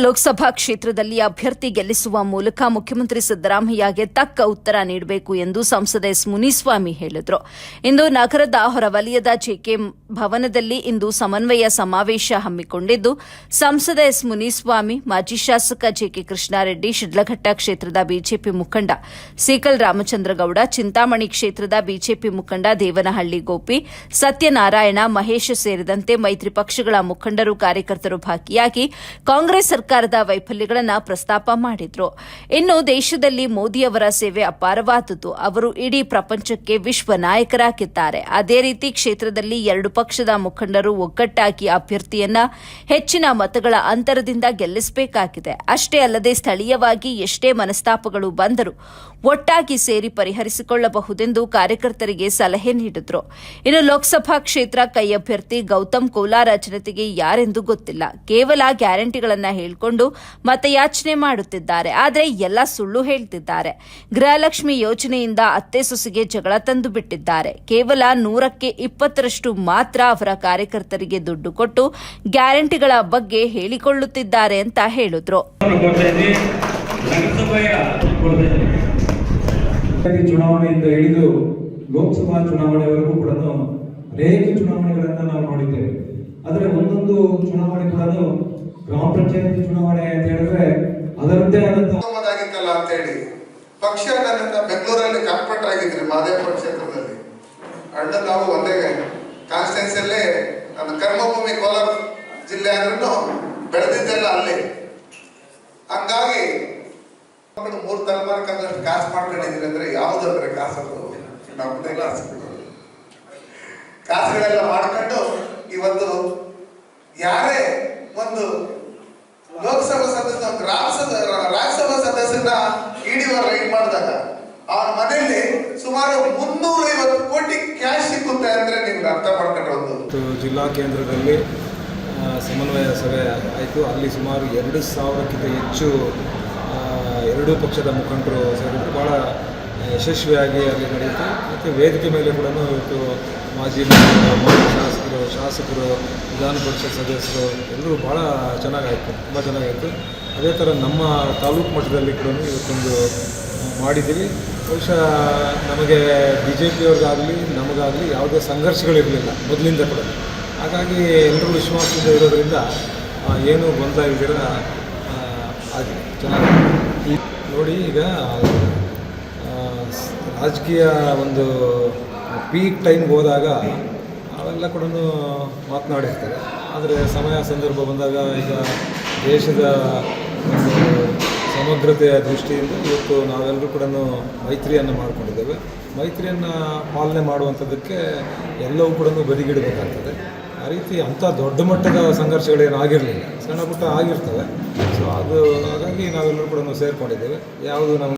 ಲೋಕಸಭಾ ಕ್ಷೇತ್ರದಲ್ಲಿ ಅಭ್ಯರ್ಥಿ ಗೆಲ್ಲಿಸುವ ಮೂಲಕ ಮುಖ್ಯಮಂತ್ರಿ ಸಿದ್ದರಾಮಯ್ಯಗೆ ತಕ್ಕ ಉತ್ತರ ನೀಡಬೇಕು ಎಂದು ಸಂಸದ ಎಸ್ ಮುನಿಸ್ವಾಮಿ ಹೇಳಿದರು. ಇಂದು ನಗರದ ಹೊರವಲಯದ ಜೆಕೆ ಭವನದಲ್ಲಿ ಇಂದು ಸಮನ್ವಯ ಸಮಾವೇಶ ಹಮ್ಮಿಕೊಂಡಿದ್ದು, ಸಂಸದ ಎಸ್ ಮುನಿಸ್ವಾಮಿ, ಮಾಜಿ ಶಾಸಕ ಜೆಕೆ ಕೃಷ್ಣಾರೆಡ್ಡಿ, ಶಿಡ್ಲಘಟ್ಟ ಕ್ಷೇತ್ರದ ಬಿಜೆಪಿ ಮುಖಂಡ ಸೀಕಲ್ ರಾಮಚಂದ್ರಗೌಡ, ಚಿಂತಾಮಣಿ ಕ್ಷೇತ್ರದ ಬಿಜೆಪಿ ಮುಖಂಡ ದೇವನಹಳ್ಳಿ ಗೋಪಿ, ಸತ್ಯನಾರಾಯಣ, ಮಹೇಶ್ ಸೇರಿದಂತೆ ಮೈತ್ರಿ ಪಕ್ಷಗಳ ಮುಖಂಡರು, ಕಾರ್ಯಕರ್ತರು ಭಾಗಿಯಾಗಿ ಕಾಂಗ್ರೆಸ್ ಸರ್ಕಾರದ ವೈಫಲ್ಯಗಳನ್ನು ಪ್ರಸ್ತಾಪ ಮಾಡಿದ್ರು. ಇನ್ನು ದೇಶದಲ್ಲಿ ಮೋದಿಯವರ ಸೇವೆ ಅಪಾರವಾದುದು. ಅವರು ಇಡೀ ಪ್ರಪಂಚಕ್ಕೆ ವಿಶ್ವ ನಾಯಕರಾಗಿದ್ದಾರೆ. ಅದೇ ರೀತಿ ಕ್ಷೇತ್ರದಲ್ಲಿ ಎರಡು ಪಕ್ಷದ ಮುಖಂಡರು ಒಗ್ಗಟ್ಟಾಗಿ ಅಭ್ಯರ್ಥಿಯನ್ನ ಹೆಚ್ಚಿನ ಮತಗಳ ಅಂತರದಿಂದ ಗೆಲ್ಲಿಸಬೇಕಾಗಿದೆ. ಅಷ್ಟೇ ಅಲ್ಲದೆ ಸ್ಥಳೀಯವಾಗಿ ಎಷ್ಟೇ ಮನಸ್ತಾಪಗಳು ಬಂದರೂ ಒಟ್ಟಾಗಿ ಸೇರಿ ಪರಿಹರಿಸಿಕೊಳ್ಳಬಹುದೆಂದು ಕಾರ್ಯಕರ್ತರಿಗೆ ಸಲಹೆ ನೀಡಿದ್ರು. ಇನ್ನು ಲೋಕಸಭಾ ಕ್ಷೇತ್ರ ಕೈ ಅಭ್ಯರ್ಥಿ ಗೌತಮ್ ಕೋಲಾರ ಜನತೆಗೆ ಯಾರೆಂದು ಗೊತ್ತಿಲ್ಲ. ಕೇವಲ ಗ್ಯಾರಂಟಿಗಳನ್ನು ಹೇಳಿಕೊಂಡು ಮತಯಾಚನೆ ಮಾಡುತ್ತಿದ್ದಾರೆ. ಆದರೆ ಎಲ್ಲ ಸುಳ್ಳು ಹೇಳ್ತಿದ್ದಾರೆ. ಗೃಹಲಕ್ಷ್ಮಿ ಯೋಜನೆಯಿಂದ ಅತ್ತೆ ಸೊಸೆಗೆ ಜಗಳ ತಂದು ಬಿಟ್ಟಿದ್ದಾರೆ. ಕೇವಲ 100ಕ್ಕೆ 20ರಷ್ಟು ಮಾತ್ರ ಅವರ ಕಾರ್ಯಕರ್ತರಿಗೆ ದುಡ್ಡು ಕೊಟ್ಟು ಗ್ಯಾರಂಟಿಗಳ ಬಗ್ಗೆ ಹೇಳಿಕೊಳ್ಳುತ್ತಿದ್ದಾರೆ ಅಂತ ಹೇಳಿದ್ರು. ಚುನಾವಣೆಯಿಂದ ಹಿಡಿದು ಲೋಕಸಭಾ ಚುನಾವಣೆವರೆಗೂ ಕೂಡ ಅನೇಕ ಚುನಾವಣೆಗಳನ್ನ ನಾವು ನೋಡಿದ್ದೇವೆ. ಆದರೆ ಒಂದೊಂದು ಚುನಾವಣೆ ಕೂಡ ಗ್ರಾಮ ಪಂಚಾಯತ್ ಚುನಾವಣೆ ಅಂತ ಹೇಳಿದ್ರೆ ಅದರದ್ದೇ ಆದಂತಾಗಿತ್ತಲ್ಲ ಅಂತ ಹೇಳಿ ಪಕ್ಷ ನನ್ನ ಬೆಂಗಳೂರಲ್ಲಿ ಕಾರ್ಪೊರೇಟರ್ ಆಗಿದ್ರಿ ಮಾದೇಪುರ ಕ್ಷೇತ್ರದಲ್ಲಿ. ಅಣ್ಣ ನಾವು ಒಂದೇ ಕಾನ್ಸ್ಟಿಟ್ಯೂನ್ಸಿಯಲ್ಲೇ ನನ್ನ ಕರ್ಮಭೂಮಿ ಕೋಲಾರ ಜಿಲ್ಲೆ ಆದ್ರೂ ಬೆಳೆದಿದ್ದೆಲ್ಲ ಅಲ್ಲಿ. ಹಂಗಾಗಿ 3 ತಲೆಮಾರಕ್ಕಂದಷ್ಟು ಕಾಸು ಮಾಡ್ಕೊಂಡಿದ್ದೀರಿ ಅಂದ್ರೆ ಯಾವುದಂದ್ರೆ ಕಾಸು ನಮ್ಮದೇ ಕಾಸುಗಳೆಲ್ಲ ಮಾಡ್ಕೊಂಡು ಇವತ್ತು ಯಾರೇ ಒಂದು ಲೋಕಸಭಾ ಸದಸ್ಯ ರಾಜ್ಯಸಭಾ ಸದಸ್ಯನ ಇಡಿವರ್ ರೈಡ್ ಮಾಡಿದಾಗ ಅವನ ಮನೆಯಲ್ಲಿ ಸುಮಾರು 350 ಕೋಟಿ ಕ್ಯಾಶ್ ಸಿಕ್ಕುತ್ತೆ ಅಂದ್ರೆ ನಿಮ್ಗೆ ಅರ್ಥ ಮಾಡ್ಕೊಂಡು. ಜಿಲ್ಲಾ ಕೇಂದ್ರದಲ್ಲಿ ಸಮನ್ವಯ ಸಭೆ ಆಯಿತು. ಅಲ್ಲಿ ಸುಮಾರು 2,000ಕ್ಕಿಂತ ಹೆಚ್ಚು ಎರಡೂ ಪಕ್ಷದ ಮುಖಂಡರು ಸೇರಿದ್ದು ಭಾಳ ಯಶಸ್ವಿಯಾಗಿ ಅಲ್ಲಿ ನಡೆಯಿತು. ಮತ್ತು ವೇದಿಕೆ ಮೇಲೆ ಕೂಡ ಇವತ್ತು ಮಾಜಿ ಶಾಸಕರು, ವಿಧಾನ ಪರಿಷತ್ ಸದಸ್ಯರು ಎಲ್ಲರೂ ಭಾಳ ಚೆನ್ನಾಗಾಯಿತು, ತುಂಬ ಚೆನ್ನಾಗಾಯಿತು. ಅದೇ ಥರ ನಮ್ಮ ತಾಲೂಕು ಮಟ್ಟದಲ್ಲಿ ಕೂಡ ಇವತ್ತೊಂದು ಮಾಡಿದ್ದೀವಿ. ಬಹುಶಃ ನಮಗೆ BJPಯವ್ರಿಗಾಗಲಿ ನಮಗಾಗಲಿ ಯಾವುದೇ ಸಂಘರ್ಷಗಳಿರಲಿಲ್ಲ ಮೊದಲಿಂದ ಕೂಡ. ಹಾಗಾಗಿ ಎಲ್ಲರೂ ವಿಶ್ವಾಸದಿಂದ ಇರೋದರಿಂದ ಏನೂ ಗೊಂದಲ ಇಲ್ದಿರ ಆಗಿದೆ, ಚೆನ್ನಾಗಿದೆ. ನೋಡಿ, ಈಗ ರಾಜಕೀಯ ಒಂದು ಪೀಕ್ ಟೈಮ್ಗೆ ಹೋದಾಗ ಅವೆಲ್ಲ ಕೂಡ ಮಾತನಾಡಿರ್ತಾರೆ. ಆದರೆ ಸಮಯ ಸಂದರ್ಭ ಬಂದಾಗ ಈಗ ದೇಶದ ಒಂದು ಸಮಗ್ರತೆಯ ದೃಷ್ಟಿಯಿಂದ ಇವತ್ತು ನಾವೆಲ್ಲರೂ ಕೂಡ ಮೈತ್ರಿಯನ್ನು ಮಾಡಿಕೊಂಡಿದ್ದೇವೆ. ಮೈತ್ರಿಯನ್ನು ಪಾಲನೆ ಮಾಡುವಂಥದ್ದಕ್ಕೆ ಎಲ್ಲವೂ ಕೂಡ ಬದಿಗಿಡಬೇಕಾಗ್ತದೆ. ಆ ರೀತಿ ಅಂಥ ದೊಡ್ಡ ಮಟ್ಟದ ಸಂಘರ್ಷಗಳೇನು ಆಗಿರಲಿಲ್ಲ, ಸಣ್ಣ ಪುಟ್ಟ ಆಗಿರ್ತವೆ. ಸೊ ಅದು ಹಾಗಾಗಿ ನಾವೆಲ್ಲರೂ ಕೂಡ ಸೇರಿಕೊಂಡಿದ್ದೇವೆ. ಯಾವುದು ನಮಗೆ